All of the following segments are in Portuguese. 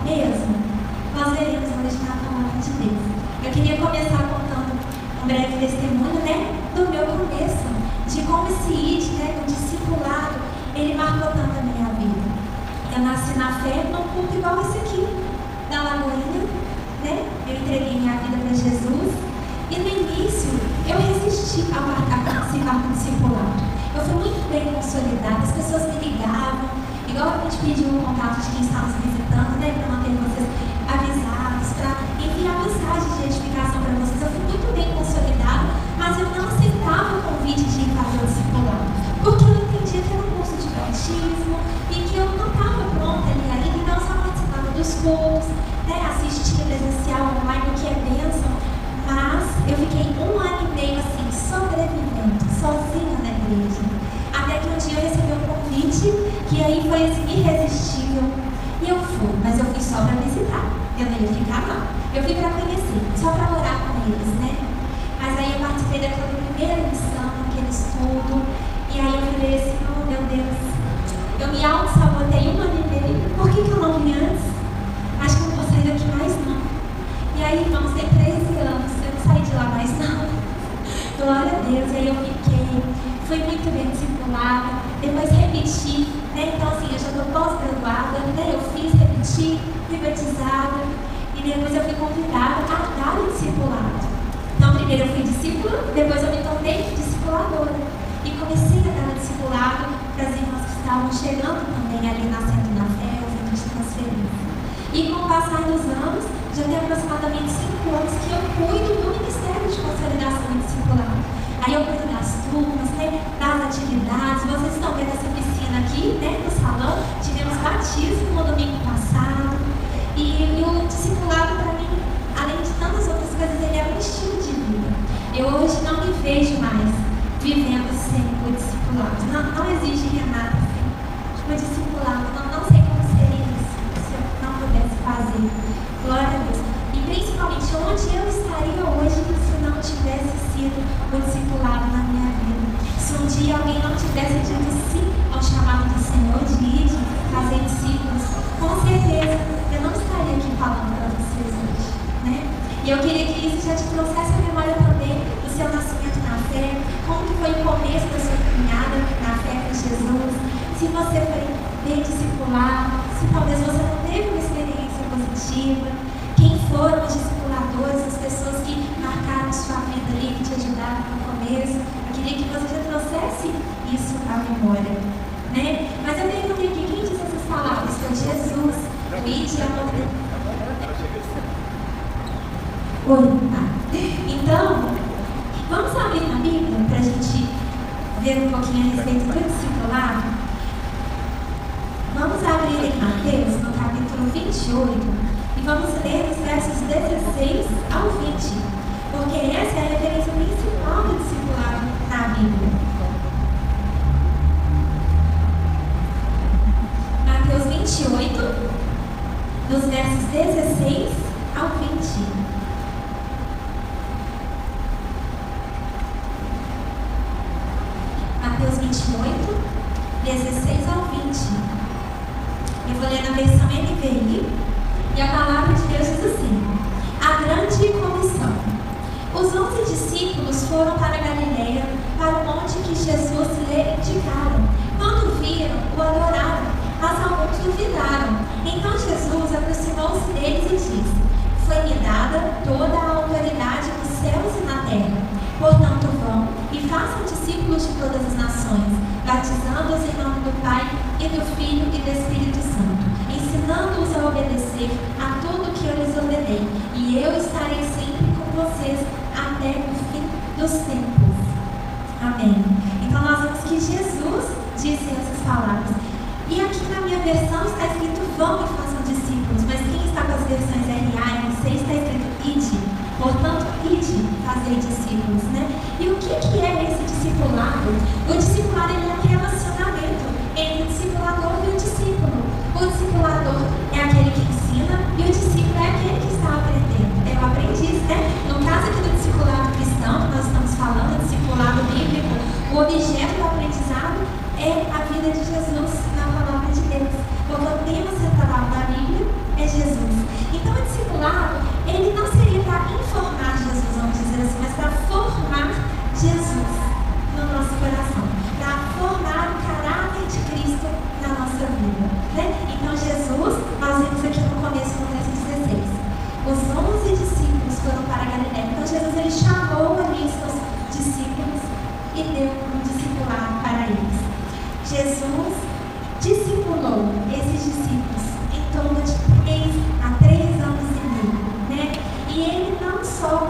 mesmo, nós veremos hoje na palavra de Deus. Eu queria começar contando um breve testemunho, do meu começo, de como esse ID, o discipulado, ele marcou tanto a minha vida. Eu nasci na fé num culto igual esse aqui, da Lagoinha, Eu entreguei minha vida para Jesus e no início eu resisti a participar do discipulado. Eu fui muito bem consolidada, as pessoas me ligavam, igual a gente pediu o contato de quem está nos visitando, para manter vocês avisados, para enviar mensagens de edificação para vocês. Eu fui muito bem consolidada, mas eu não aceitava o convite de ir fazer o discipulado, porque eu entendia que era um curso de batismo e que eu não estava pronta ali ainda, então eu só participava dos cultos, assistia presencial online, o que é bênção, mas eu fiquei 1 ano e meio assim, sobrevivendo, sozinha na igreja, até que um dia eu recebi um convite, que aí foi assim, irresistível, e eu fui, mas eu fui só para visitar, eu não ia ficar não, eu fui para conhecer, só para orar com eles, mas aí eu participei daquela primeira lição, aquele estudo, e aí eu falei assim, oh meu Deus, eu me auto-sabotei 1 ano e meio, por que eu não vim antes? Acho que eu não vou sair daqui mais não. E aí, irmãos, tem 13 anos, eu não saí de lá mais não. Glória a Deus, e aí eu fiquei, fui muito bem discipulada, depois repeti, Então assim, eu já estou pós-graduada, eu fiz, repeti, fui batizada, e depois eu fui convidada a dar o discipulado. Então primeiro eu fui discípula, depois eu me tornei discipuladora. E comecei a dar o discipulado para as irmãs que estavam chegando também ali nascendo na fé, ouvindo de transferência. E com o passar dos anos, já tem aproximadamente 5 anos que eu cuido do Ministério de Consolidação e Discipulado. Aí eu cuido das turmas, das atividades. Vocês estão vendo essa piscina aqui, no salão. Tivemos batismo no domingo passado. E o discipulado, para mim, além de tantas outras coisas, ele é um estilo de vida. Eu hoje não me vejo mais vivendo sem o discipulado. Não existe, Renata, o discipulado. Não sei como seria isso se eu não pudesse fazer. Glória a Deus. E principalmente onde eu estaria hoje se não tivesse sido o discipulado na minha vida. Se um dia alguém não tivesse dito sim ao chamado do Senhor de ir, de fazer discípulos, com certeza eu não estaria aqui falando para vocês hoje, E eu queria que isso já te trouxesse a memória também do seu nascimento na fé, como que foi o começo da sua caminhada na fé com Jesus, se você foi bem discipulado, se talvez você não teve uma experiência positiva, quem foram os discipuladores, as pessoas que marcaram sua vida ali, que te ajudaram no começo. Eu queria que você já trouxesse isso à memória, Mas eu perguntei aqui, quem disse essas palavras? Foi Jesus. O ide Oi, Então, vamos abrir na Bíblia para a gente ver um pouquinho a respeito do discipulado. Vamos abrir em Mateus, no capítulo 28, e vamos ler os versos 16 ao 20, porque essa é a referência principal do discipulado na Bíblia. Mateus 28, dos versos 16 ao 20. Mateus 28, 16 ao 20. Eu vou ler na versão NVI, e a palavra de Deus diz assim: a grande comissão. Os 11 discípulos foram para Galileia, para o monte que Jesus lhe indicara. Quando viram, o adoraram, mas alguns duvidaram. Então Jesus aproximou-se deles e disse: foi-me dada toda a autoridade nos céus e na terra. Portanto, vão e façam discípulos de todas as nações, batizando-os em nome do Pai e do Filho e do Espírito Santo, ensinando-os a obedecer a tudo que eu lhes ordenei, e eu estarei sempre com vocês até o fim dos tempos. Amém. Então nós vemos que Jesus disse essas palavras. E aqui na minha versão está escrito vão e façam discípulos, mas quem está com as versões RA e RC está escrito ide. Portanto, ide fazer discípulos, E o que é esse discipulado? O discipulado é um relacionamento entre o discipulador e o discípulo. O discipulador é aquele que ensina e o discípulo é aquele que está aprendendo. É o aprendiz, No caso aqui do discipulado cristão, que nós estamos falando, discipulado bíblico, o objeto do aprendizado é a vida de Jesus na palavra de Deus. Porque o tema central da Bíblia é Jesus. discipulou esses discípulos em torno de 3 anos e meio, né? E ele não só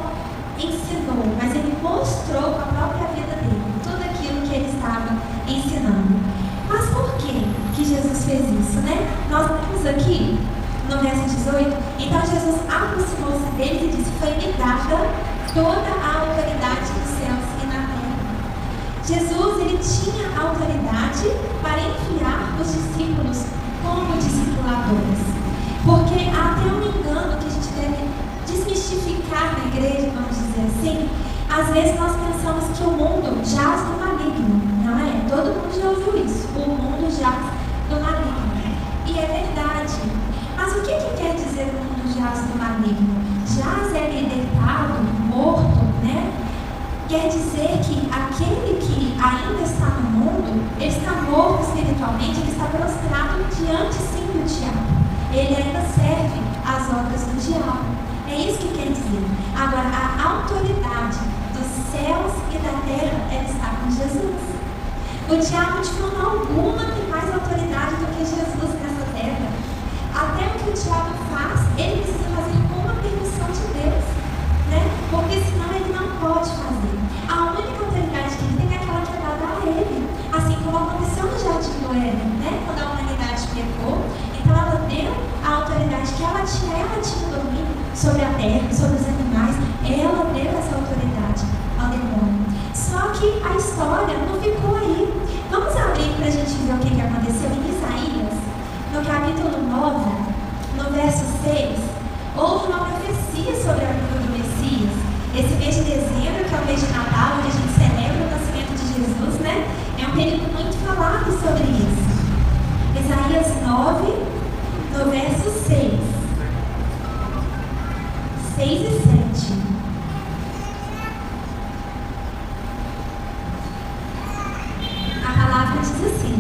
ensinou, mas ele mostrou com a própria vida dele tudo aquilo que ele estava ensinando. Mas por que Jesus fez isso, né? Nós vemos aqui no verso 18, então Jesus aproximou-se deles e disse: foi-me dada toda a autoridade dos céus e na terra. Jesus, ele tinha autoridade para enviar os discípulos como discipuladores. Porque há até um engano que a gente deve desmistificar na igreja, vamos dizer assim. Às vezes nós pensamos que o mundo jaz do maligno, não é? Todo mundo já ouviu isso, o mundo jaz do maligno. E é verdade. Mas o que quer dizer o mundo jaz do maligno? Jaz é deitado, morto, né? Quer dizer que aquele que ainda está no mundo, ele está morto espiritualmente, ele está prostrado diante sim do diabo. Ele ainda serve às obras do diabo. É isso que quer dizer. Agora, a autoridade dos céus e da terra, ela está com Jesus. O diabo, de forma alguma, tem mais autoridade do que Jesus nessa terra. Até o que o diabo faz, ele precisa fazer com a permissão de Deus, né? Porque senão ele não pode fazer. A única autoridade que ele tem é aquela que é dada a ele. Assim como aconteceu no Jardim do Éden, né? Quando a humanidade pecou, então ela deu a autoridade que ela tinha domínio sobre a terra, sobre os animais. Ela deu essa autoridade ao demônio. Só que a história não ficou aí. Vamos abrir para a gente ver o que aconteceu em Isaías, no capítulo 9, no verso 6. Houve uma profecia sobre a vinda do Messias. Esse mês de dezembro, que é o mês de Natal, onde a gente celebra o nascimento de Jesus, né? É um período muito falado sobre isso. Isaías 9, no verso 6. 6 e 7. A palavra diz assim: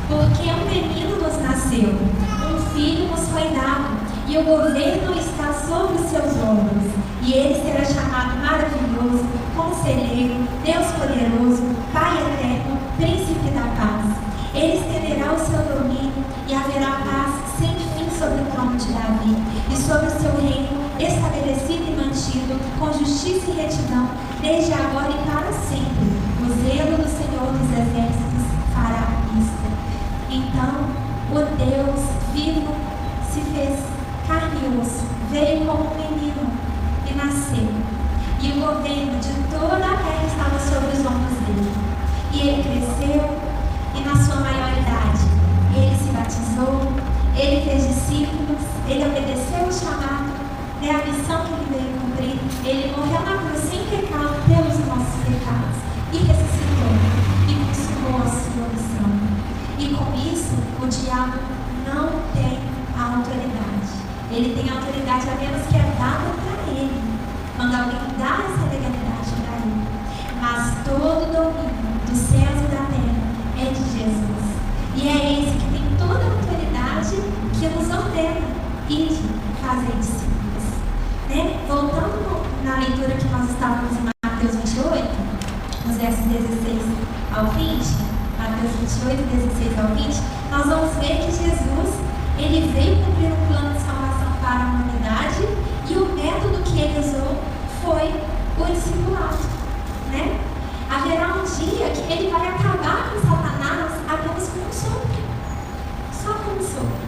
porque um menino nos nasceu, um filho nos foi dado, e o governo está sobre os seus ombros. E ele será chamado Maravilhoso, Conselheiro, Deus Poderoso, Pai Eterno, Príncipe da Paz. Ele estenderá o seu domínio e haverá paz sem fim sobre o trono de Davi e sobre o seu reino, estabelecido e mantido com justiça e retidão, desde agora e para sempre. O zelo do Senhor dos Exércitos fará isto. Então, o Deus vivo se fez carne e osso, veio como um menino e nasceu. E o governo de toda a terra estava sobre os ombros dele. E ele cresceu, e na sua maioridade, ele se batizou, ele fez discípulos, ele obedeceu o chamado, é a missão que ele veio cumprir. Ele morreu na cruz sem pecado pelos nossos pecados, e ressuscitou, e consumou a sua missão. E com isso, o diabo não tem a autoridade. Ele tem autoridade apenas que é dada para ele, quando alguém dá essa legalidade para ele. Mas todo o domínio dos céus e da terra é de Jesus. E é esse que tem toda a autoridade que nos ordena e de fazer discípulos. Né? Voltando na leitura que nós estávamos em Mateus 28, nos versos 16 ao 20, Mateus 28, 16 ao 20, nós vamos ver que Jesus, ele veio cumprir um plano de salvação para a humanidade, e o método que ele usou foi o discipulado, né? Haverá um dia que ele vai acabar com Satanás apenas com um sopro, só com um sopro,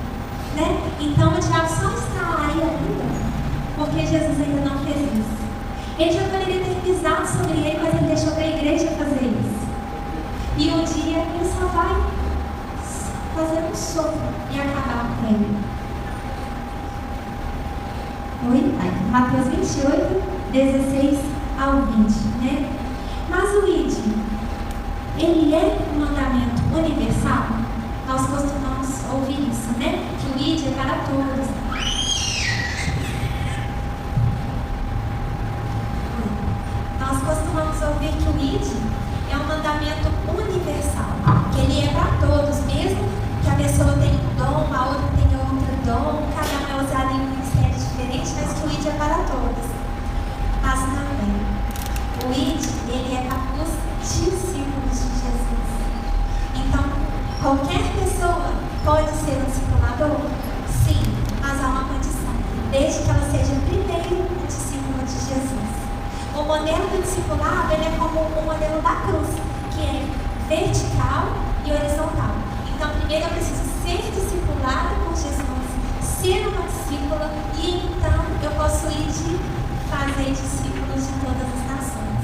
né? Então o diabo só está aí ainda porque Jesus ainda não fez isso. Ele já poderia ter pisado sobre ele, mas ele deixou para a igreja fazer isso. E um dia ele só vai fazer um sopro e acabar com ele. Mateus 28, 16 ao 20, né? Mas o ID, ele é um mandamento universal? Nós costumamos ouvir isso, né? Que o ID é para todos. Nós costumamos ouvir que o ID é um mandamento universal, que ele é para todos, mesmo que a pessoa tenha um dom, a outra tenha outro dom, cada um é usado em um ministério diferente, mas que o ID é para todos. Mas não é. O ID, ele é para os discípulos de Jesus. Então, qualquer pessoa pode ser um discipulador? Sim, mas há uma condição. Desde que ela seja primeiro um discípulo de Jesus. O modelo do discipulado, ele é como o modelo da cruz, que é vertical e horizontal. Então, primeiro eu preciso ser discipulada por Jesus, ser uma discípula, e então eu posso ir de fazer discípulos de todas as nações.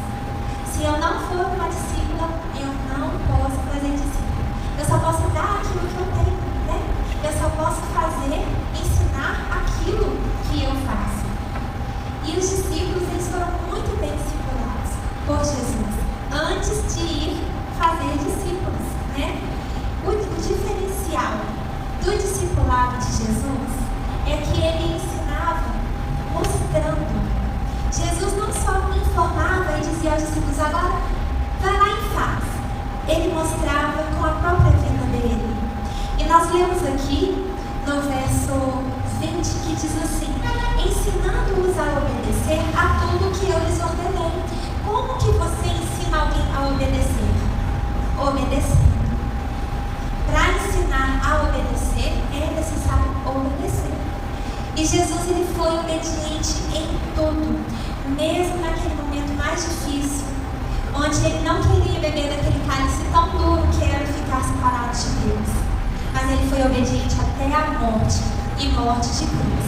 Se eu não for uma discípula, eu não posso fazer discípulo. Eu só posso dar aquilo que eu tenho, né? Eu só posso fazer, ensinar aquilo que eu faço. E os discípulos, eles foram muito bem discipulados por Jesus, antes de ir fazer discípulos, né? O diferencial do discipulado de Jesus é que ele ensinava mostrando. Jesus não só informava e dizia aos discípulos, agora vai lá e faz. Ele mostrava com a própria vida dele. E nós lemos aqui no verso 20 que diz assim: ensinando-os a obedecer a tudo que eu lhes ordenei. Como que você ensina alguém a obedecer? Obedecendo. Para ensinar a obedecer, é necessário obedecer. E Jesus, ele foi obediente em tudo, mesmo naquele momento mais difícil, onde ele não queria beber daquele cálice tão duro que era ficar separado de Deus. Mas ele foi obediente até a morte, e morte de cruz.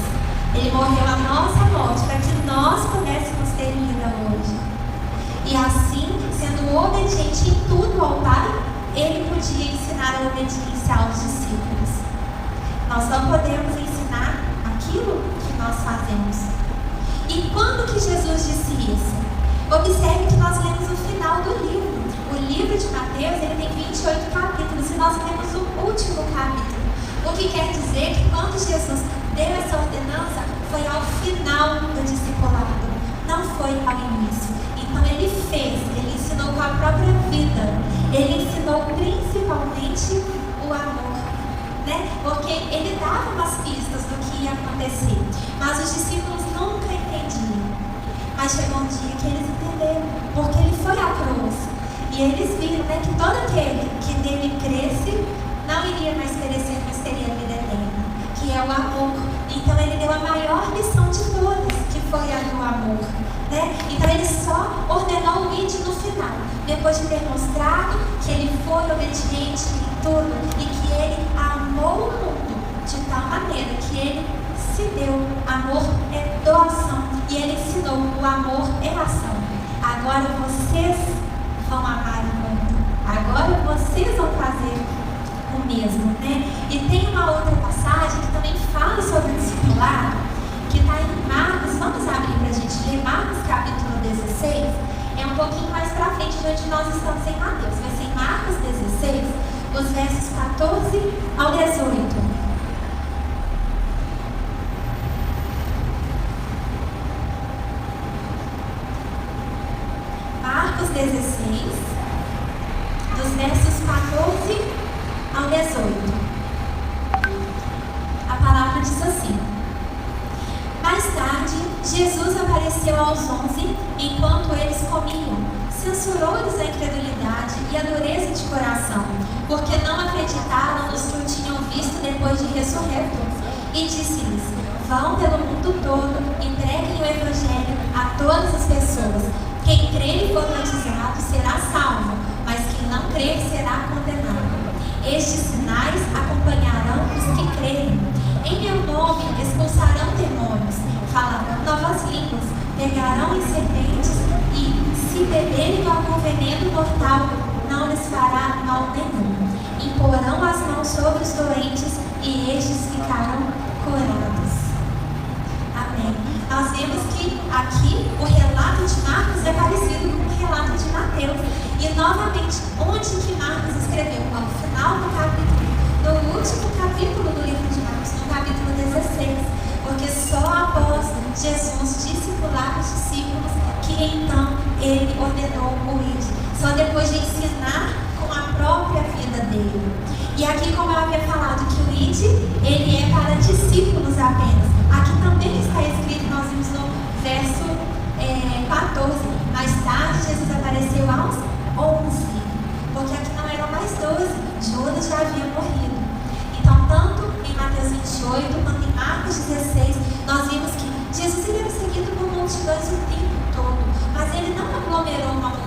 Ele morreu a nossa morte para que nós pudéssemos ter vida hoje. E assim, sendo obediente em tudo ao Pai, ele podia ensinar a obediência aos discípulos. Nós não podemos ensinar aquilo que nós fazemos. E quando que Jesus disse isso? Observe que nós lemos o final do livro. O livro de Mateus, ele tem 28 capítulos, e nós lemos o último capítulo. O que quer dizer que quando Jesus deu essa ordenança, foi ao final do discipulado, não foi ao início. Então ele fez, ele ensinou com a própria vida. Ele ensinou principalmente o amor, né? Porque ele dava umas pistas do que ia acontecer, mas os discípulos nunca entendiam. Mas chegou um dia que eles entenderam, porque ele foi à cruz, e eles viram, né, que todo aquele que nele cresce não iria mais perecer, mas teria vida eterna, que é o amor. Então ele deu a maior lição de todas, que foi a do amor, né? Então ele só ordenou o ide no final, depois de ter mostrado que ele foi obediente em tudo e que ele amou o mundo de tal maneira que ele se deu. Amor é doação, e ele ensinou: o amor é ação. Agora vocês vão amar o mundo, agora vocês vão fazer o mesmo, né? E tem uma outra passagem que também fala sobre o discipulado, que está em Marcos. Vamos abrir para a gente ler Marcos capítulo 16. É um pouquinho mais para frente de onde nós estamos em Mateus. Vai ser em Marcos 16, os versos 14 ao 18. Marcos 16, dos versos 14 ao 18. A palavra diz assim: mais tarde, Jesus apareceu aos 11 enquanto eles comiam. Censurou-lhes a incredulidade e a dureza de coração, porque não acreditaram nos que o tinham visto depois de ressurreto. E disse-lhes: vão pelo mundo todo e preguem o evangelho a todas as pessoas. Quem crer e for batizado será salvo, mas quem não crer será condenado. Estes sinais acompanharão os que crerem. Em meu nome expulsarão demônios, falarão novas línguas, pegarão em serpentes, e se beberem algum veneno mortal, não lhes fará mal nenhum. Imporão as mãos sobre os doentes e estes ficarão curados. Amém. Nós vemos que aqui o relato de Marcos é parecido com o relato de Mateus. E novamente, onde que Marcos escreveu? No final do capítulo, no último capítulo do livro de Marcos, no capítulo 16. Porque só após Jesus discipular os discípulos que então ele ordenou o ide. Só depois de ensinar com a própria vida dele. E aqui, como eu havia falado, que o ide, ele é para discípulos apenas. Aqui também está escrito, nós vimos no verso 14. Mais tarde, Jesus apareceu aos 11. Porque aqui não eram mais 12. Judas já havia morrido. Então,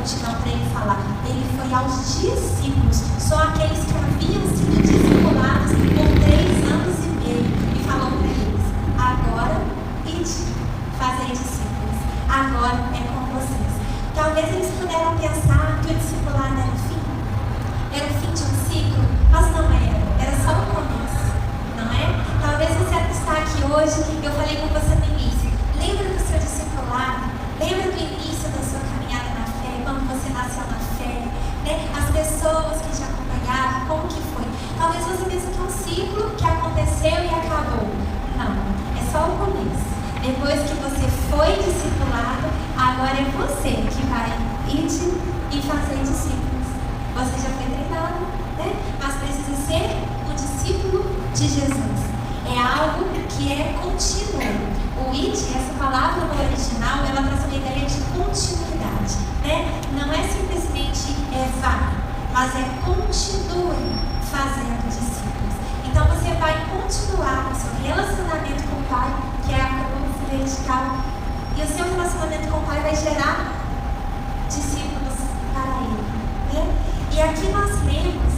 multidão para ele falar. Ele foi aos discípulos, só aqueles que haviam sido discipulados por 3 anos e meio, e falou para eles: agora, ide, fazei discípulos. Agora é com vocês. Talvez eles puderam pensar que o discipulado era o fim de um ciclo, mas não era só o começo, não é? Talvez você está aqui hoje, eu falei com você no início, lembra do seu discipulado, lembra do início da sua caminhada na fé, quando você nasceu na fé, né? As pessoas que te acompanharam, como que foi? Talvez você pense que é um ciclo que aconteceu e acabou. Não, é só o começo. Depois que você foi discipulado, agora é você que vai ir e fazer discípulos. Você já foi treinado, né? Mas precisa ser um discípulo de Jesus. É algo que é contínuo. O it, essa palavra no original, ela traz uma ideia de continuidade, né? Não é simplesmente vá, mas é continue fazendo discípulos. Então você vai continuar o seu relacionamento com o Pai, que é a cruz vertical, e o seu relacionamento com o Pai vai gerar discípulos para Ele, né? E aqui nós lemos,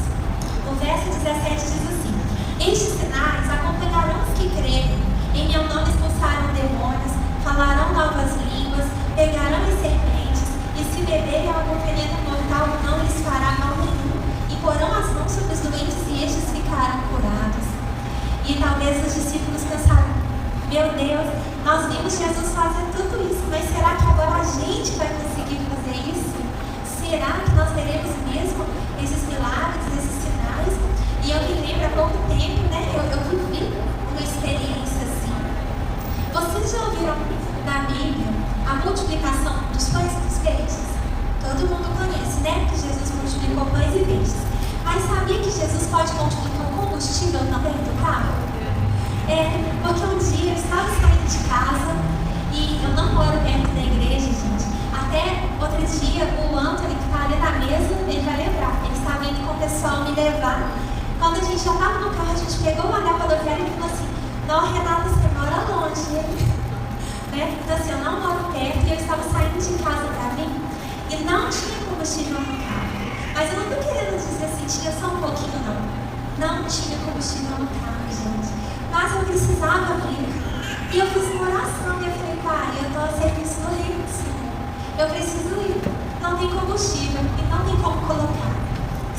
o verso 17 diz assim: estes sinais acompanharão os que crerem, em meu nome expulsarão demônios, falarão novas línguas, pegarão em serpentes, e se beberem algum veneno mortal não lhes fará mal nenhum, e porão as mãos sobre os doentes e estes ficarão curados. E talvez os discípulos pensaram: meu Deus, nós vimos Jesus fazer tudo isso, mas será que agora a gente vai conseguir fazer isso? Será que nós teremos mesmo esses milagres, esses sinais? E eu me lembro há pouco tempo, né? Eu vivi uma experiência assim. Vocês já ouviram na Bíblia a multiplicação dos pães e dos peixes? Todo mundo conhece, né? Que Jesus multiplicou pães e peixes. Mas sabia que Jesus pode multiplicar o combustível também do carro? Porque um dia eu estava saindo de casa e eu não moro perto da igreja, gente. Até outro dia, o Anthony, que está ali na mesa, ele vai lembrar. Ele estava indo com o pessoal me levar. Quando a gente já estava no carro, a gente pegou o anel rodoviário e falou assim: não, Renata, você mora longe. Né? Então assim, eu não moro perto e eu estava saindo de casa para mim e não tinha combustível no carro. Mas eu não estou querendo dizer assim, tinha só um pouquinho, não. Não tinha combustível no carro, gente. Mas eu precisava vir. E eu fiz uma oração e eu falei: pai, eu estou a serviço do reino, Senhor. Eu preciso ir. Não tem combustível e não tem como colocar.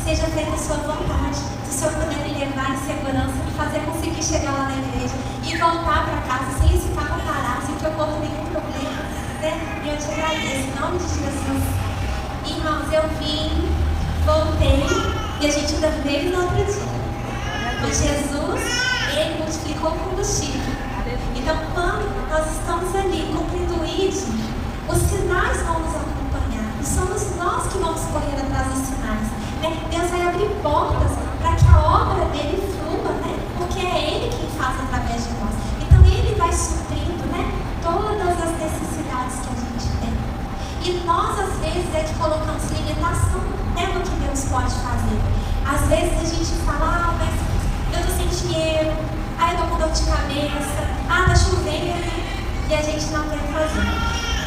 Seja feita a sua vontade. Se o Senhor puder me levar em segurança, me fazer conseguir chegar lá na igreja e voltar para casa sem esse carro parar, sem que ocorra nenhum problema, né? E eu te agradeço, em nome de Jesus. Irmãos, eu vim, voltei e a gente ainda veio no outro dia. Mas Jesus, Ele multiplicou o combustível. Então, quando nós estamos ali cumprindo o ID, os sinais vão nos acompanhar. E somos nós que vamos correr atrás dos sinais. Né? Deus vai abrir portas para que a obra dele flua, né? Porque é Ele quem faz através de nós. Então Ele vai suprindo, né, todas as necessidades que a gente tem. E nós, às vezes, é que colocamos limitação, né, no que Deus pode fazer. Às vezes a gente fala: mas eu estou sem dinheiro, eu estou com dor de cabeça, está chovendo, e a gente não quer fazer.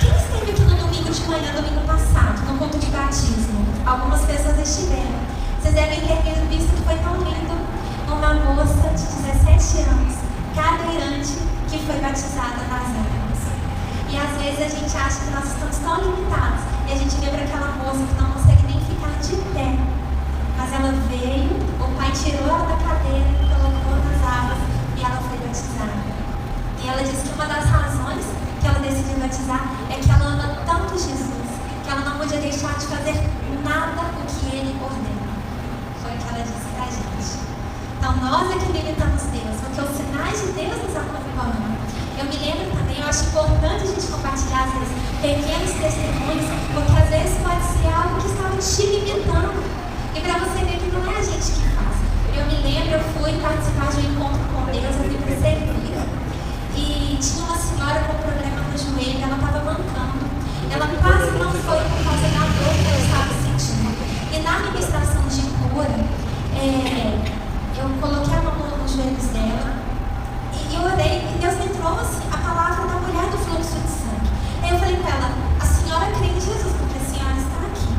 Quem esteve aqui no domingo de manhã, domingo passado, no culto de batismo? Algumas pessoas estiveram. Vocês devem ter visto que foi tão lindo. Uma moça de 17 anos, cadeirante, que foi batizada nas águas. E às vezes a gente acha que nós estamos tão limitados. E a gente vê para aquela moça que não consegue nem ficar de pé. Mas ela veio, o pai tirou ela da cadeira, colocou nas águas e ela foi batizada. E ela disse que uma das razões que ela decidiu batizar é que ela ama tanto Jesus, que ela não podia deixar de fazer nada o que Ele ordena. Foi o que ela disse pra gente. Então nós é que limitamos Deus, porque os sinais de Deus nos acompanham. Eu me lembro também, eu acho importante a gente compartilhar às vezes pequenos testemunhos, porque às vezes pode ser algo que estava te limitando. E para você ver que não é a gente que faz. Eu me lembro, eu fui participar de um encontro com Deus, eu vim para servir. E tinha uma senhora com problema no joelho, ela estava mancando. Ela quase não foi por causa da dor que ela estava sentindo. E na ministração de cura, eu coloquei a mão nos joelhos dela e eu orei, e Deus me trouxe a palavra da mulher do fluxo de sangue. Aí eu falei para ela: a senhora crê em Jesus, porque a senhora está aqui.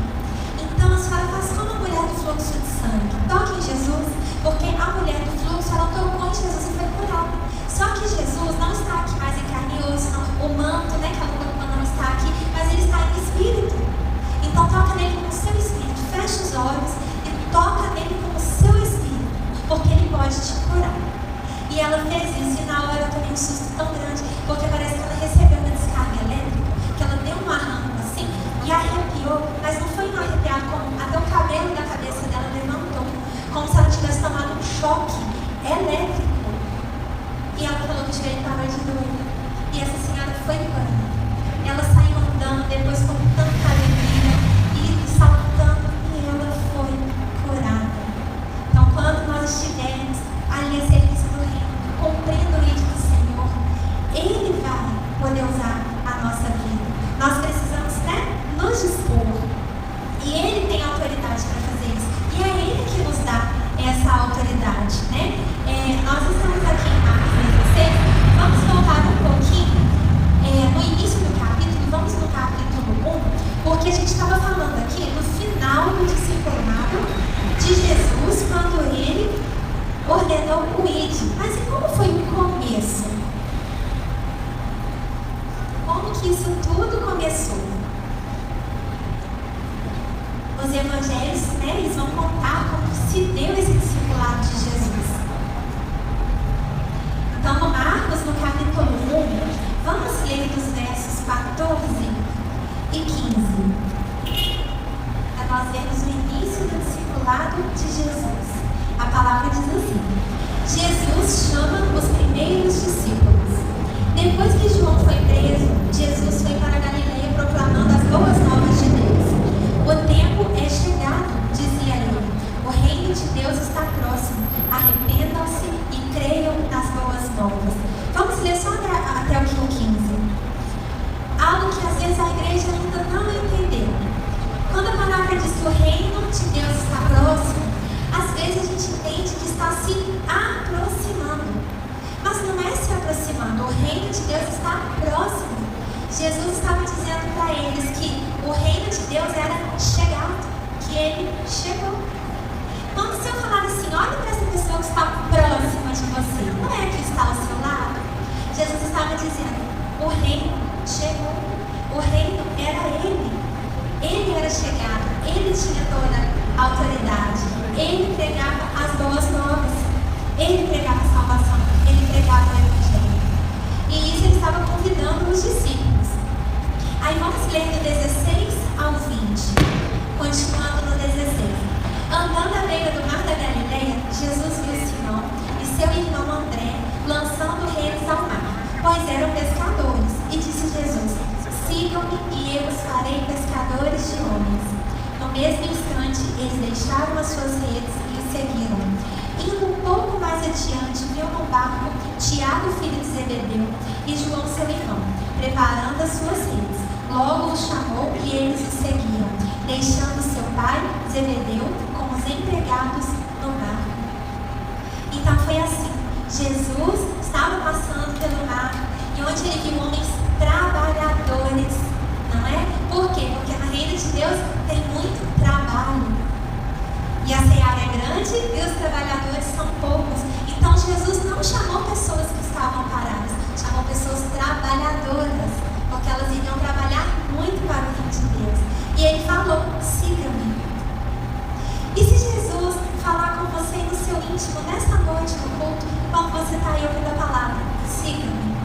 E ela falou que o joelho estava de dor. E essa senhora foi curada. Ela saiu andando depois com tanta alegria e saltando, e ela foi curada. Então, quando nós estivermos ali a serviço do reino, cumprindo o ídolo do Senhor, Ele vai poder usar a nossa vida. Nós precisamos, nos dispor. E Ele tem autoridade para fazer isso. E é Ele que nos dá essa autoridade, nós estamos aqui em Marcos 16. Vamos voltar um pouquinho no início do capítulo. Vamos no capítulo 1, porque a gente estava falando aqui no final do discipulado de Jesus, quando Ele ordenou o ide. Mas e como foi o começo? Como que isso tudo começou? Os evangelhos, eles vão contar como se deu esse discipulado de Jesus. Então, no Marcos, no capítulo 1, vamos ler dos versos 14 e 15. Para nós vermos o início do discipulado de Jesus. A palavra diz assim: Jesus chama os primeiros discípulos. Depois que João foi preso, Jesus foi para Galileia proclamando as boas novas de Deus. O tempo é chegado, dizia ele. O reino de Deus está próximo. Arrependam-se e creiam nas boas novas. Vamos ler só até o 15. Algo que às vezes a igreja ainda não entendeu. Quando a palavra diz que o reino de Deus está próximo, às vezes a gente entende que está se aproximando. Mas não é se aproximando. O reino de Deus está próximo. Jesus estava dizendo para eles que o reino de Deus era chegado, que Ele chegou. Quando o Senhor falava assim, olha para essa pessoa que está próxima de você, não é que está ao seu lado? Jesus estava dizendo, o reino chegou, o reino era Ele era chegado, Ele tinha toda a autoridade, Ele pregava as boas novas, Ele pregava a salvação, Ele pregava o evangelho. E isso Ele estava convidando os discípulos. Aí vamos ler do 16 ao 20, continuando no 16. Andando à beira do mar da Galileia, Jesus viu Simão e seu irmão André lançando redes ao mar, pois eram pescadores. E disse Jesus, sigam-me e eu os farei pescadores de homens. No mesmo instante, eles deixaram as suas redes e o seguiram. Indo um pouco mais adiante, viu no barco Tiago, filho de Zebedeu, e João, seu irmão, preparando as suas redes. Logo o chamou e eles o seguiram, deixando seu pai, Zebedeu, com os empregados no barco. Então foi assim, Jesus estava passando pelo mar, e onde ele viu homens trabalhadores, não é? Por quê? Porque no reino de Deus tem muito trabalho. E a seara é grande e os trabalhadores são poucos. Então Jesus não chamou pessoas que estavam paradas, chamou pessoas trabalhadoras, porque elas iriam trabalhar muito para o reino de Deus. E Ele falou, siga-me. E se Jesus falar com você no seu íntimo, nessa noite no culto, quando você está aí ouvindo a palavra, siga-me.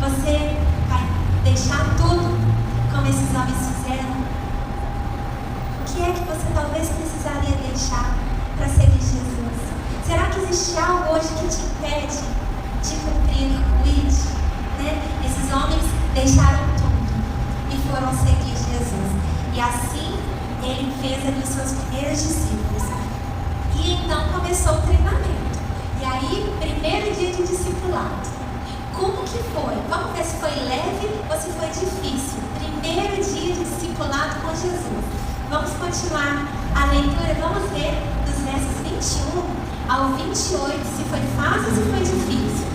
Você vai deixar tudo como esses homens fizeram? O que é que você talvez precisaria deixar para seguir Jesus? Será que existe algo hoje que te impede de cumprir o ID? Esses homens deixaram tudo e foram seguir Jesus. E assim Ele fez ali os seus primeiros discípulos. E então começou o treinamento. E aí, primeiro dia de discipulado. Como que foi? Vamos ver se foi leve ou se foi difícil. Primeiro dia de discipulado com Jesus. Vamos continuar a leitura. Vamos ver dos versos 21 ao 28 se foi fácil ou se foi difícil.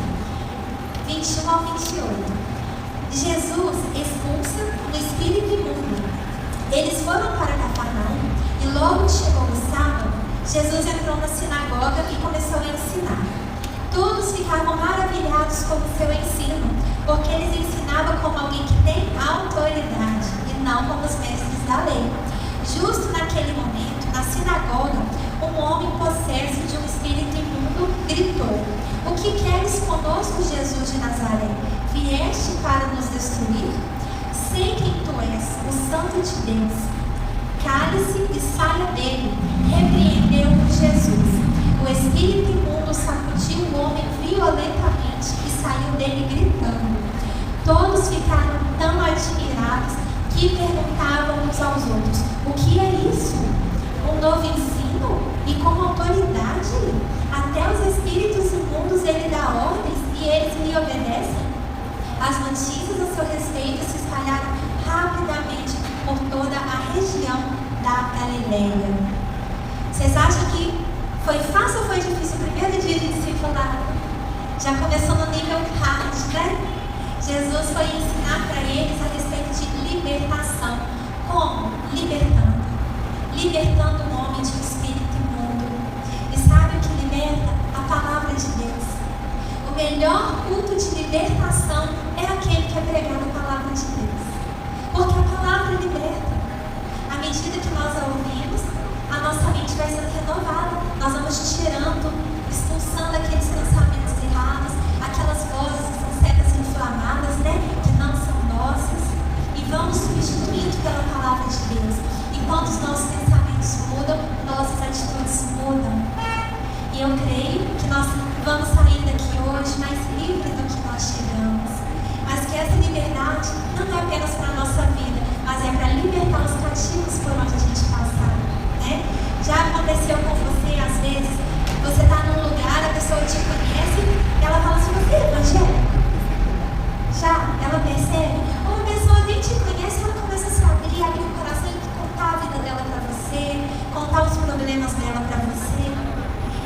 21 ao 28. Jesus expulsa o espírito imundo. Eles foram para Cafarnaum e logo que chegou o sábado, Jesus entrou na sinagoga e começou a ensinar. Todos ficavam maravilhados com o seu ensino, porque eles ensinavam como alguém que tem autoridade e não como os mestres da lei. Justo naquele momento, na sinagoga, um homem possesso de um espírito imundo gritou: "O que queres conosco, Jesus de Nazaré? Vieste para nos destruir? Sei quem tu és, o Santo de Deus." "Cale-se e saia dele", repreendeu Jesus. O espírito imundo sacudiu o homem violentamente Todos ficaram tão admirados que perguntavam uns aos outros: o que é isso? Um novo ensino e com autoridade? Até os espíritos imundos ele dá ordens e eles lhe obedecem? As notícias a seu respeito se espalharam rapidamente por toda a região da Galileia. Vocês acham que foi fácil ou foi difícil o primeiro dia de discipulado? Já começou no nível hard, né? Jesus foi ensinar para eles a respeito de libertação. Como? Libertando. Libertando o homem de um espírito imundo. E sabe o que liberta? A palavra de Deus. O melhor culto de libertação é aquele que é pregado a palavra de Deus. Porque a palavra liberta. À medida que nós a ouvimos, a nossa mente vai sendo renovada. Nós vamos tirando, expulsando aqueles pensamentos errados, aquelas vozes que são setas inflamadas, né? Que não são nossas. E vamos substituindo pela palavra de Deus. E quando os nossos pensamentos mudam, nossas atitudes mudam. E eu creio que nós vamos sair daqui hoje mais livres do que nós chegamos. Mas que essa liberdade não é apenas para a nossa vida, mas é para libertar os cativos por onde a gente passar, né? Já aconteceu com você, às vezes, você está num lugar, a pessoa te conhece, ela fala assim: você é evangélico? Já? Ela percebe? Ou a pessoa nem te conhece, ela começa a se abrir o coração e contar a vida dela para você, contar os problemas dela para você.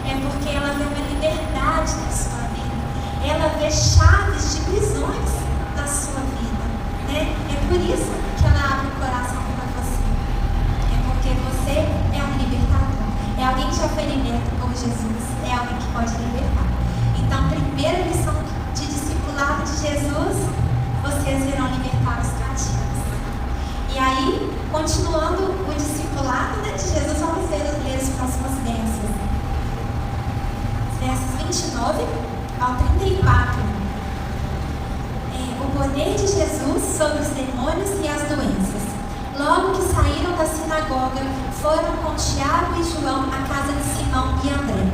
É porque ela vê uma liberdade na sua vida. Ela vê chaves de prisões na sua vida, né? É por isso que ela abre o coração para você. É porque você é um libertador. É alguém que já foi liberto por Jesus. É alguém que pode libertar. Então, primeira lição de discipulado de Jesus: vocês irão libertar os cativos. E aí, continuando o discipulado, né, de Jesus, vamos ler os próximos versos. Versos 29 ao 34. O poder de Jesus sobre os demônios e as doenças. Logo que saíram da sinagoga, foram com Tiago e João à casa de Simão e André.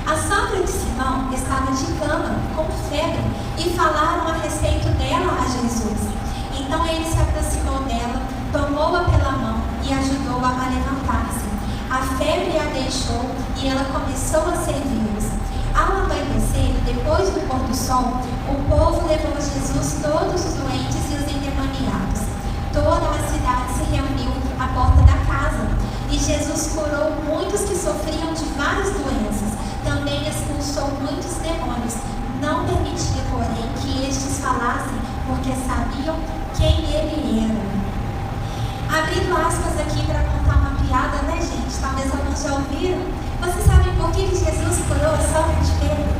A sogra de Simão estava de cama, com febre, e falaram a respeito dela a Jesus. Então ele se aproximou dela, tomou-a pela mão e ajudou-a a levantar-se. A febre a deixou e ela começou a servi-los. Ao anoitecer, depois do pôr do sol, o povo levou a Jesus todos os doentes e os endemoniados. Toda a cidade se reuniu à porta da casa, e Jesus curou muitos que sofriam de várias doenças. Também expulsou muitos demônios. Não permitia, porém, que estes falassem, porque sabiam quem ele era. Abrindo aspas aqui para contar uma piada, né, gente? Talvez alguns já ouviram. Vocês sabem por que Jesus curou a sogra de Pedro?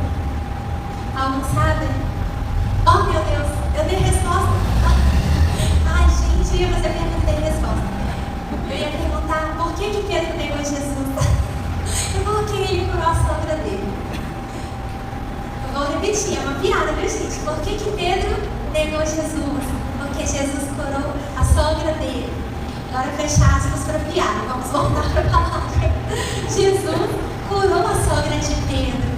Alguns sabem? Oh, meu Deus, eu dei resposta. Ai, gente, mas eu perguntei a resposta. Eu ia perguntar por que Pedro negou Jesus. Eu coloquei ele curou a sogra dele. Eu vou repetir, é uma piada, viu, gente? Por que Pedro negou Jesus? Porque Jesus curou a sogra dele. Agora fechar aspas para a piada, vamos voltar para a palavra. Jesus curou a sogra de Pedro.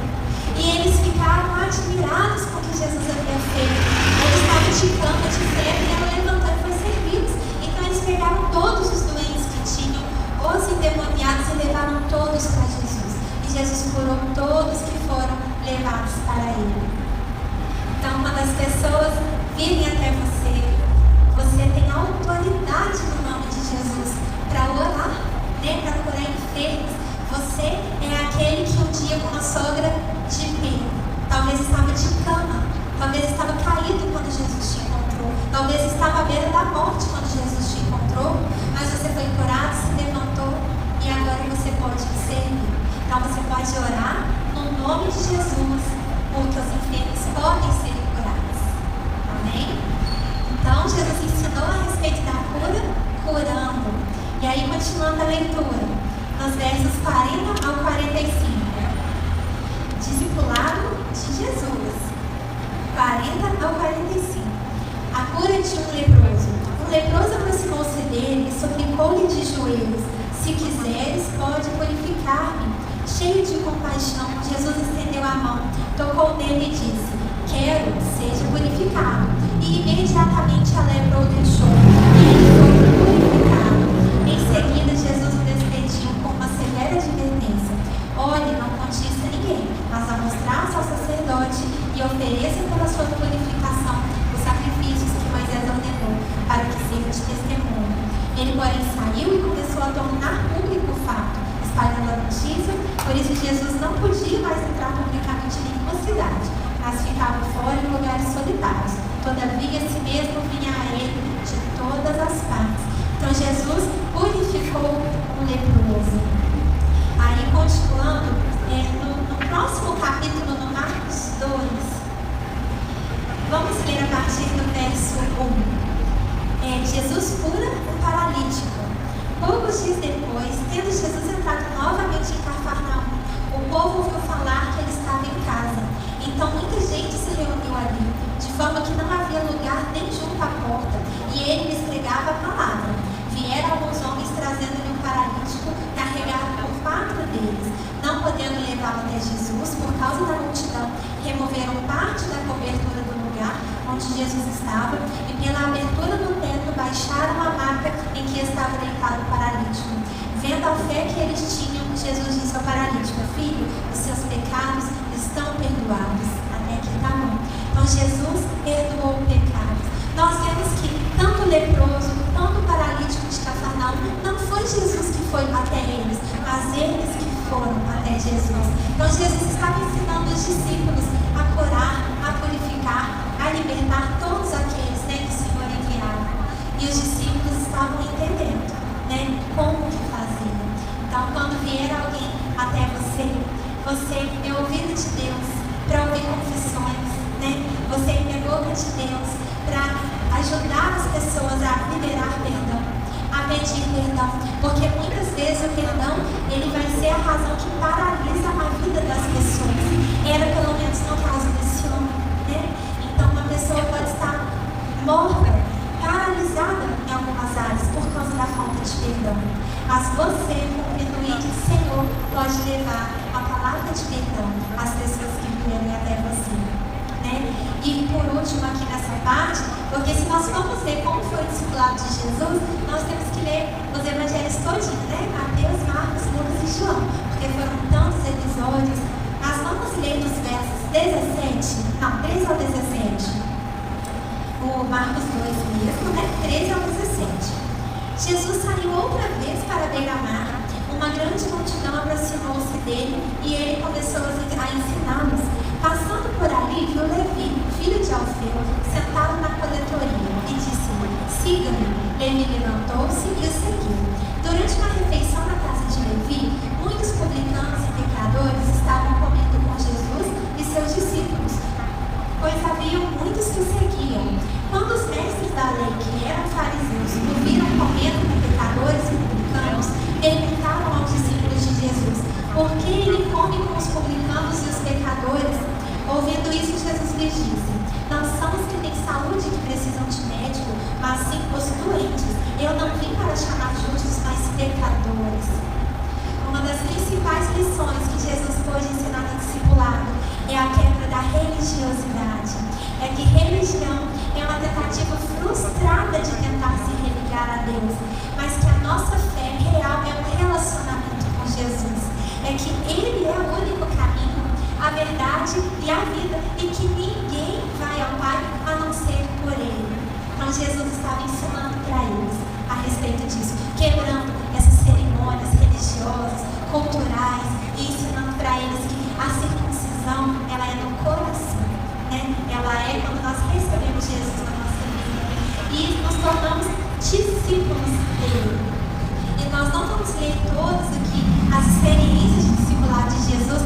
E eles ficaram admirados com o que Jesus havia feito. Ele estava de cama, de febre, e ela levantou e foi servi-los. Então eles pegaram todos os doentes que tinham, os endemoniados, e levaram todos para Jesus. E Jesus curou todos que foram levados para ele. Então, quando as pessoas virem até você, você tem autoridade no nome de Jesus para orar, né? Para curar enfermos. Você é aquele que um dia, com a sogra de Pedro, talvez estava de cama, talvez estava caído quando Jesus te encontrou, talvez estava à beira da morte quando Jesus te encontrou, mas você foi curado, se levantou e agora você pode servir. Então você pode orar no nome de Jesus, porque os enfermos podem ser curados. Amém? Então Jesus ensinou a respeito da cura, curando. E aí, continuando a leitura, nos versos 40 ao 45. Discipulado de Jesus. 40 ao 45. A cura de um leproso. Um leproso aproximou-se dele e suplicou-lhe de joelhos: se quiseres, pode purificar-me. Cheio de compaixão, Jesus estendeu a mão, tocou nele e disse: quero, seja purificado. e imediatamente a lepra o deixou, e ele foi purificado. Em seguida, Jesus o despediu com uma severa advertência: olhe, não conte isso a ninguém, mas amostrar-se ao sacerdote e ofereça pela sua purificação os sacrifícios que Moisés ordenou, para que sirva de testemunho. Ele, porém, saiu e começou a tornar público o fato, espalhando a notícia. Por isso Jesus não podia mais entrar publicamente em nenhuma cidade, mas ficava fora em lugares solitários. Todavia, a si mesmo vinha a ele de todas as partes. Então Jesus purificou o leproso. Aí, continuando, no próximo capítulo, no Marcos 2, vamos ler a partir do verso 1. Jesus cura o paralítico. Poucos dias depois, tendo Jesus entrado novamente em Cafarnaum, o povo ouviu falar que ele estava em casa. Então muita gente se reuniu ali, de forma que não havia lugar nem junto à porta, e ele lhes pregava a palavra. Vieram alguns homens trazendo-lhe um paralítico, carregado por 4 deles. Não podendo levá-lo até Jesus, por causa da multidão, removeram parte da cobertura do lugar onde Jesus estava, e pela abertura do teto baixaram a maca em que estava deitado o paralítico. Vendo a fé que eles tinham, Jesus disse ao paralítico: filho, os seus pecados estão perdoados. Até aqui está bom. Então Jesus perdoou pecados. Nós vemos que tanto o leproso, tanto o paralítico de Cafarnaum, não foi Jesus que foi até eles, mas eles que foram até Jesus. Então Jesus estava ensinando os discípulos a curar, a purificar, a libertar todos aqueles, que o Senhor enviava. E os discípulos estavam entendendo, como que fazer. Então, quando vier alguém até você é ouvido de Deus para ouvir confissões, Você é boca de Deus para ajudar as pessoas a liberar perdão, a pedir perdão, porque muitas vezes o perdão ele vai ser a razão que paralisa a vida das pessoas. Era pelo menos no caso desse homem, Então uma pessoa pode estar morta, paralisada em algumas áreas por causa da falta de perdão. Mas você, com o perdão do Senhor, pode levar a palavra de perdão às pessoas que vierem até você. E por último aqui nessa parte, porque se nós formos ver como foi o discipulado de Jesus, nós temos que ler os evangelhos todinhos, Mateus, Marcos, Lucas e João, porque foram tantos episódios. Mas vamos ler dos versos 13 ao 17. O Marcos 2 mesmo, 13 ao 17. Jesus saiu outra vez para a beira-mar. Uma grande multidão aproximou-se dele e ele começou a ensiná-los. Passando por ali, viu Levi, filho de Alfeu, sentado na coletoria, e disse-lhe: siga-me. Levi levantou-se e o seguiu. Durante uma refeição na casa de Levi, muitos publicanos e pecadores estavam comendo com Jesus e seus discípulos, pois haviam muitos que o seguiam. Quando os mestres da lei, que eram fariseus, o viram comendo com pecadores e publicanos, perguntaram aos discípulos de Jesus: por que ele come com os publicanos e os pecadores? Ouvindo isso, Jesus lhes disse: não são os que têm saúde que precisam de médico, mas sim os doentes. Eu não vim para chamar justos, mas pecadores. Uma das principais lições que Jesus pôde ensinar no discipulado é a quebra da religiosidade. É que religião é uma tentativa frustrada de tentar se religar a Deus, mas que a nossa fé real é um relacionamento com Jesus. É que Ele é o único caminho, a verdade e a vida, e que ninguém vai ao Pai a não ser por Ele. Então Jesus estava ensinando para eles a respeito disso, quebrando essas cerimônias religiosas, culturais, e ensinando para eles que a circuncisão, ela é no coração, Ela é quando nós recebemos Jesus na nossa vida e nos tornamos discípulos dele. E nós não vamos ler todas aqui as experiências de discipulado de Jesus,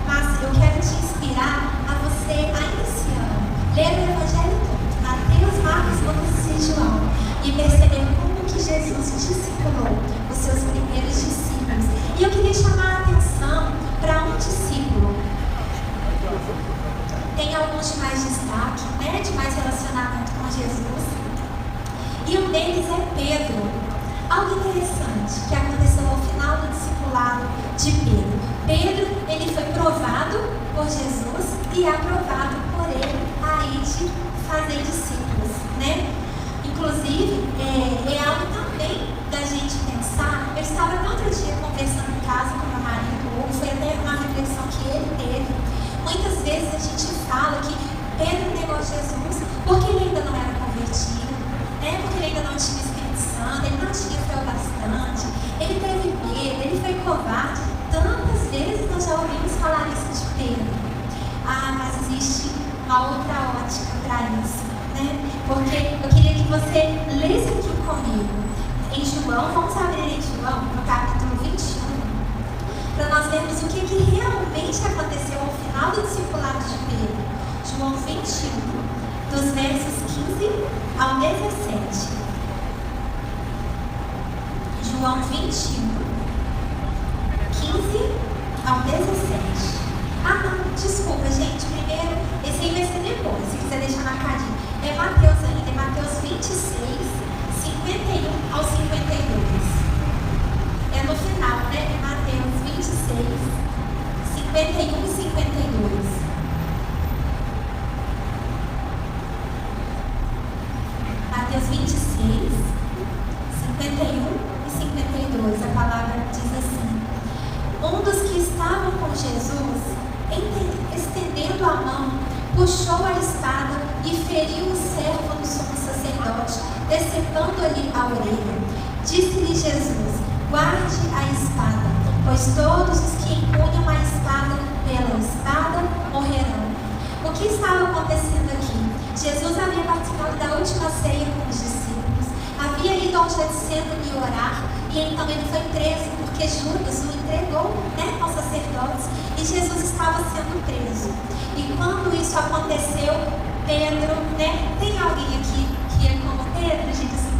mas eu quero te inspirar a você, ainda esse ano, ler o Evangelho todo, Mateus, Marcos, Lucas e João, e perceber como que Jesus discipulou os seus primeiros discípulos. E eu queria chamar a atenção para um discípulo. Tem alguns de mais destaque, de mais relacionamento com Jesus. E um deles é Pedro. Algo interessante que aconteceu ao final do discipulado de Pedro. Pedro, ele foi provado por Jesus e aprovado por ele a ide fazer discípulos, né? Inclusive, é algo também da gente pensar. Eu estava no outro dia conversando em casa com meu marido, ou foi até uma reflexão que ele teve. Muitas vezes a gente fala que Pedro negou Jesus porque ele ainda não era convertido, né? Porque ele ainda não tinha Espírito Santo, ele não tinha fé o bastante, ele teve medo, ele foi covarde. Tantas vezes nós já ouvimos falar isso de Pedro. Mas existe uma outra ótica para isso, né? Porque eu queria que você lesse aqui comigo em João, vamos abrir em João, no capítulo 21, para nós vermos o que realmente aconteceu ao final do discipulado de Pedro. João 21, dos versos 15 ao 17. João 21, 15 ao 17. Não, desculpa, gente. Primeiro, esse aí vai ser depois, se quiser deixar marcadinho. É Mateus ainda, é Mateus 26, 51 ao 52. É no final, né? É Mateus 26, 51 e 52. Mateus 26, 51 e 52. A palavra diz assim: um dos que estavam com Jesus, estendendo a mão, puxou a espada e feriu o servo do sumo sacerdote, decepando-lhe a orelha. Disse-lhe Jesus: guarde a espada, pois todos os que empunham a espada pela espada morrerão. O que estava acontecendo aqui? Jesus havia participado da última ceia com os discípulos, havia ido ao Getsemane orar, e então ele foi preso, porque Judas o entregou, né, aos sacerdotes, e Jesus estava sendo preso. E quando isso aconteceu, Pedro, né, tem alguém aqui que é como Pedro, gente, assim,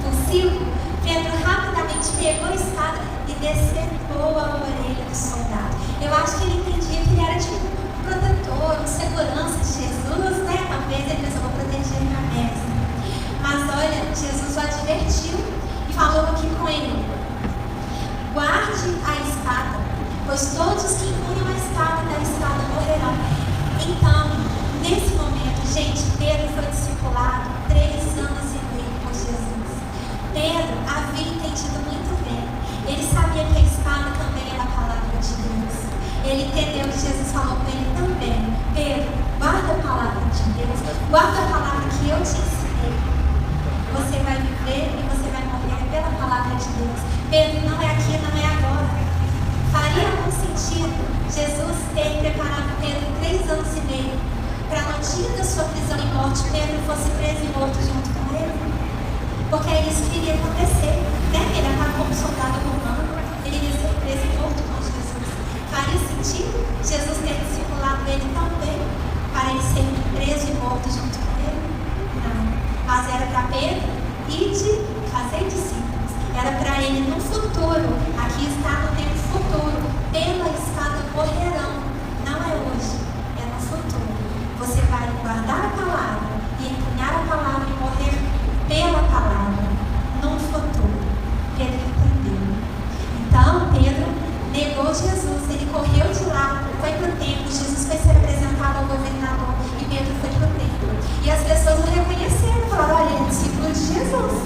possível? Pedro rapidamente pegou a espada e decepou a orelha do soldado. Eu acho que ele entendia que ele era tipo um protetor, um segurança de Jesus, né? Talvez ele pensou: vou proteger minha mestra. Mas olha, Jesus o advertiu e falou aqui com ele: guarde a espada, pois todos os que empunham a espada da espada morrerão. Então, nesse momento, gente, Pedro foi discipulado 3 anos e meio por Jesus. Pedro havia entendido muito bem. Ele sabia que a espada também era a palavra de Deus. Ele entendeu que Jesus falou com ele também: Pedro, guarda a palavra de Deus, guarda a palavra que eu te ensinei. Você vai viver e você vai morrer pela palavra de Deus. Pedro, não é aqui, não é agora. Faria algum sentido Jesus ter preparado Pedro 3 anos e meio para no dia da sua prisão e morte, Pedro fosse preso e morto junto com ele? Porque é isso que iria acontecer, né? Ele estava como soldado romano, ele iria ser preso e morto com Jesus. Faria sentido Jesus ter discipulado ele também para ele ser preso e morto junto com ele? Não. Mas era para Pedro: ide fazer discípulos. Era para ele no futuro, aqui está no tempo futuro, pela espada morrerão. Não é hoje, é no futuro. Você vai guardar a palavra e empunhar a palavra e morrer pela palavra no futuro. Pedro entendeu. Então, Pedro negou Jesus, ele correu de lá, foi para o templo. Jesus foi ser apresentado ao governador e Pedro foi para o templo. E as pessoas o reconheceram, falaram: olha, ele é discípulo de Jesus.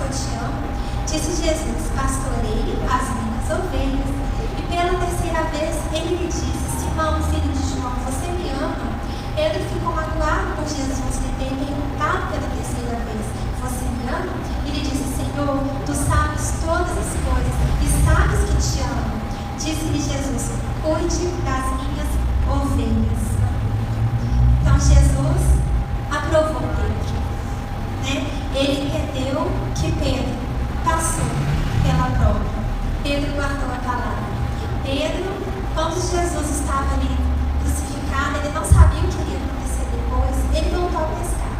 que eu te amo? Disse Jesus: pastoreie as minhas ovelhas. E pela terceira vez ele lhe disse: Simão, filho de João, você me ama? Pedro ficou magoado por Jesus ter perguntado pela terceira vez: você me ama? Ele disse: Senhor, tu sabes todas as coisas e sabes que te amo. Disse-lhe Jesus: cuide das minhas ovelhas. Então Jesus aprovou Pedro, né? Ele entendeu que Pedro passou pela prova. Pedro guardou a palavra. Pedro, quando Jesus estava ali crucificado, ele não sabia o que iria acontecer depois. Ele voltou a pescar.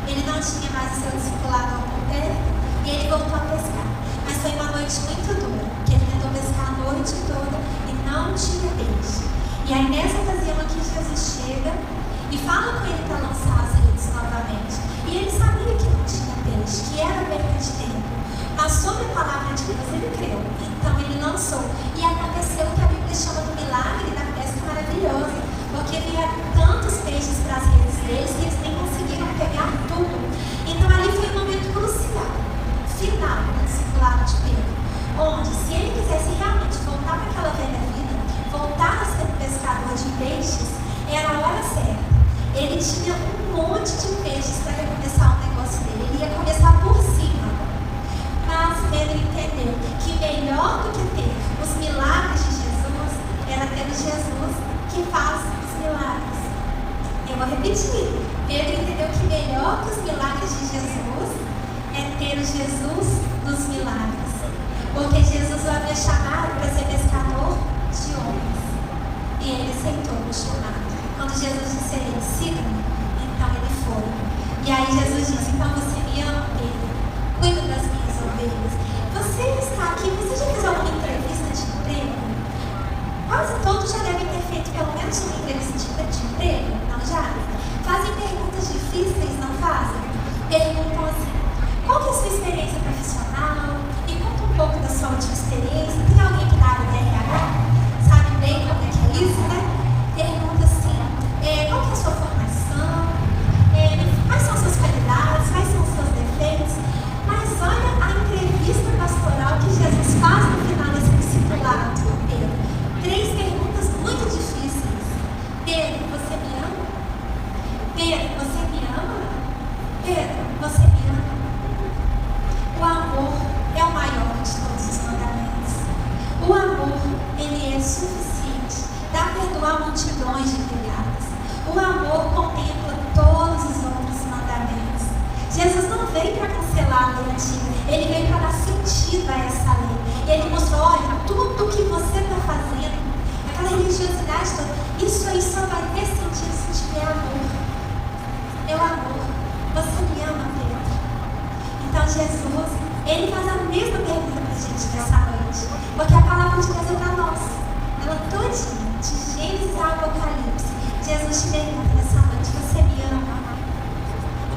Ele não tinha mais o seu discipulado ao perto e ele voltou a pescar. Mas foi uma noite muito dura, que ele tentou pescar a noite toda e não tinha peixe. E aí nessa ocasião aqui Jesus chega e fala com ele para lançar as redes novamente. E ele sabia que não tinha peixe, que era perda de tempo. Mas sobre a palavra de Deus ele creu. Então ele lançou. E aconteceu o que a Bíblia chama do milagre da pesca maravilhosa. Porque vieram tantos peixes para as redes deles que eles nem conseguiram pegar tudo. Então ali foi um momento crucial, final do discipulado de Pedro. Onde se ele quisesse realmente voltar para aquela velha vida, voltar a ser pescador de peixes, era a hora certa. Ele tinha um monte de peixes para recomeçar o negócio dele. Ele ia começar por cima. Mas Pedro entendeu que melhor do que ter os milagres de Jesus era ter o Jesus que faz os milagres. Eu vou repetir. Pedro entendeu que melhor que os milagres de Jesus é ter o Jesus dos milagres. Porque Jesus o havia chamado para ser pescador de homens. E ele aceitou o chamado. Quando Jesus disse a ele: siga-me, então ele foi. E aí Jesus disse: então você me ama, Pedro? Cuida das minhas ovelhas. Você está aqui, você já fez alguma entrevista de emprego? Quase todos já devem ter feito pelo menos uma entrevista de emprego, não já? Fazem perguntas difíceis, não fazem? Perguntam assim: qual que é a sua experiência profissional? E conta um pouco da sua última experiência. Tem alguém que dá área de RH? Sabe bem como é que é isso, né? Pergunta assim: qual que é a sua formação? Quais são as suas qualidades? Quais são os seus defeitos? Mas olha a entrevista pastoral que Jesus faz no final desse discipulado com Pedro. 3 perguntas muito difíceis. Pedro, você me ama? Pedro, você me ama? Pedro, você me ama? O amor é o maior de todos os mandamentos. O amor, ele é suficiente para perdoar multidões de pecados. O amor contempla todos os outros mandamentos. Jesus não veio para cancelar a lei antiga, ele veio para dar sentido a essa lei. Ele mostrou: olha, tudo que você está fazendo, aquela religiosidade toda, isso aí só vai ter sentido se tiver amor. Meu amor, você me ama, Pedro? Então Jesus, ele faz a mesma pergunta para a gente nessa noite, porque a palavra de Deus é para nós. Ela todinha, de Gênesis a Apocalipse. Jesus te pergunta nessa noite: você me ama?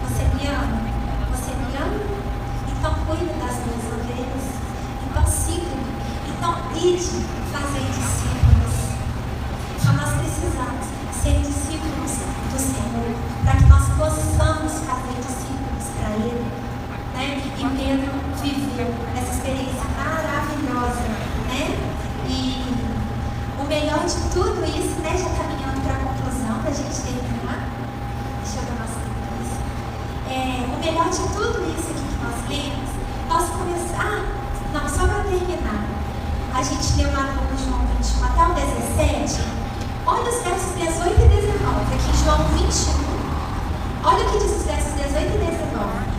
Você me ama? Você me ama? Então cuida das minhas ovelhas. Então siga-me. Então ide fazer discípulos. Então nós precisamos ser discípulos do Senhor, para que nós possamos fazer discípulos para Ele, né? E Pedro viveu essa experiência maravilhosa, né? E o melhor de tudo isso, né? Já caminhando para a conclusão, para a gente terminar. Deixa eu dar uma sequência. O melhor de tudo isso aqui que nós lemos, nós começamos. Não, só para terminar. A gente leu lá no João 21 até o 17. Olha os versos 18 e 19. Aqui em João 21. Olha o que diz os versos 18 e 19.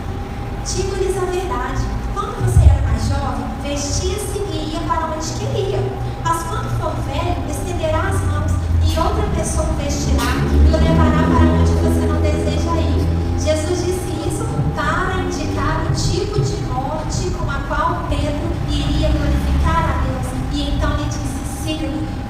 Digo-lhes a verdade: quando você era mais jovem, vestia-se e ia para onde queria. Mas quando for velho, estenderá as mãos e outra pessoa o vestirá e o levará para onde você não deseja ir. Jesus disse isso para indicar o tipo de morte com a qual Pedro iria glorificar a Deus. E então ele disse: siga-me.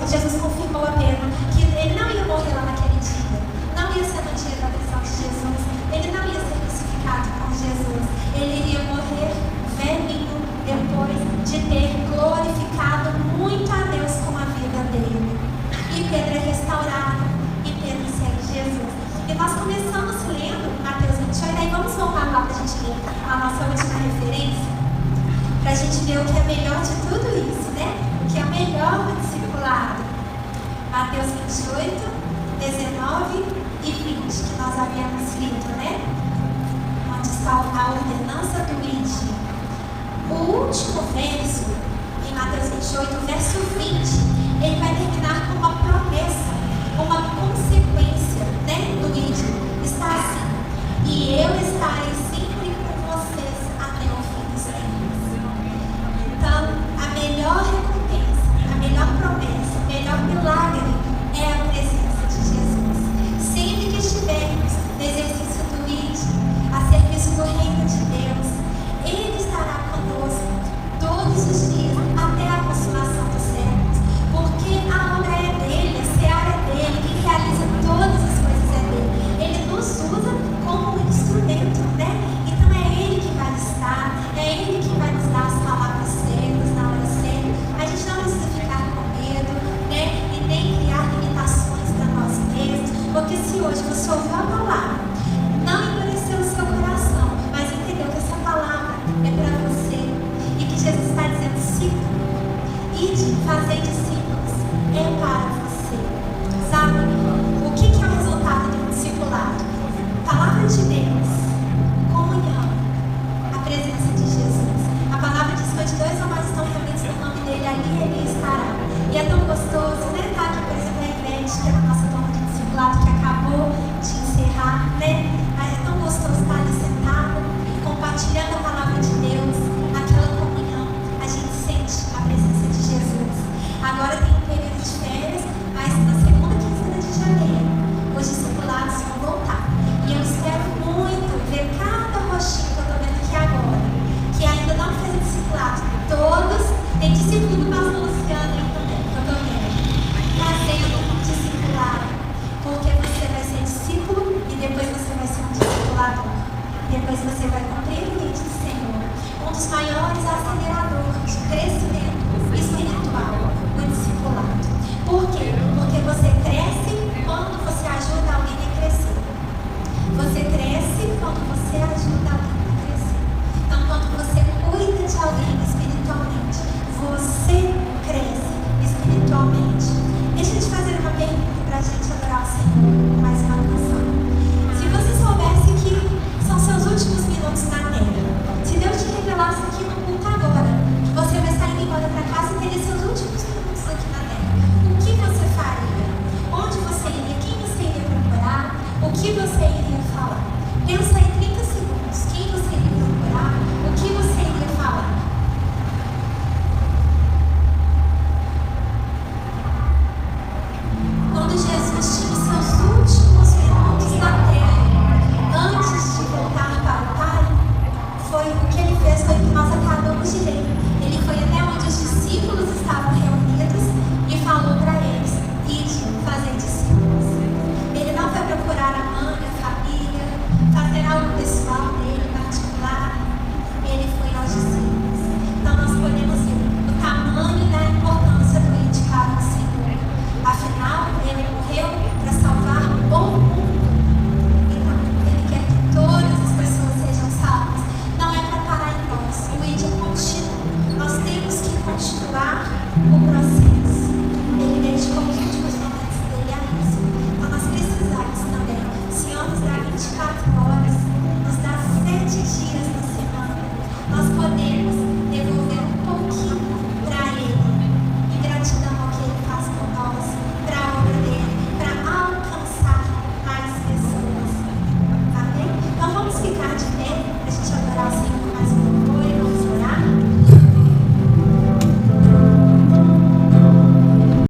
Jesus confirmou a Pedro que ele não ia morrer lá naquele dia. Não ia ser no dia da prisão de Jesus. Ele não ia ser crucificado com Jesus. Ele iria morrer velhinho depois de ter glorificado muito a Deus com a vida dele. E Pedro é restaurado. E Pedro segue Jesus. E nós começamos lendo Mateus 28. Aí vamos voltar lá para a gente ler a nossa última referência. gente vê o que é melhor de tudo isso, né? O que é melhor do discipulado. Mateus 28, 19 e 20, que nós havíamos lido, né? Onde está a ordenança do id. O último verso, em Mateus 28, verso 20, ele vai terminar com uma promessa, uma consequência, né, do id. Está assim: e eu estarei sempre com vocês até o fim dos tempos. Então, a melhor recompensa, a melhor promessa, o melhor milagre é a presença de Jesus. Sempre que estivermos no exercício do id, a serviço do reino de Deus, Ele estará conosco todos os dias até a consumação dos séculos, porque a obra é dele, a seara é dele, quem realiza todas as coisas é dele. Ele nos usa como um instrumento, né? Então é ele que vai estar, é ele que vai nos dar as palavras certas na hora certa. A gente não precisa ficar com medo, né? E nem criar limitações para nós mesmos, porque se hoje você ouviu a palavra, não endureceu o seu coração, mas entendeu que essa palavra é para você e que Jesus está dizendo: siga, ide, fazer discípulos, é para você. Sabe? O que é o resultado do discipulado? Palavra de Deus, comunhão, a presença de Jesus. A palavra diz que onde dois ou mais estão reunidos no nome dele, ali ele estará. E é tão gostoso, né? Tá aqui, por exemplo, a Ivete, que é a nossa turma de discipulado, que acabou de encerrar, né? É tão gostoso estar ali sentado, compartilhando a palavra de Deus, aquela comunhão. A gente sente a presença de Jesus. Agora tem um período de férias, mas na segunda quinzena de janeiro, os discipulados vão voltar. E eu espero muito ver cada rostinho que eu estou vendo aqui agora, que ainda não fez discipulado. Todos, tem discípulo do pastor Luciano aí também, que eu estou vendo, fazendo discipulado. Porque você vai ser discípulo e depois você vai ser um discipulador. Depois você vai cumprir o id do Senhor. Um dos maiores aceleradores de crescimento espiritual, o discipulado. Por quê? Porque você cresce quando você ajuda alguém a crescer. Você cresce quando você ajuda alguém a crescer. Então, quando você cuida de alguém espiritualmente, você cresce espiritualmente. Deixa eu te fazer uma pergunta para a gente adorar o Senhor com mais uma canção. Se você soubesse que são seus últimos minutos na terra, se Deus te revelasse aqui no culto agora, que você vai estar indo embora para casa e teria seus últimos minutos aqui na terra, o que você faria? Onde você iria? Quem você iria procurar? O que você iria falar?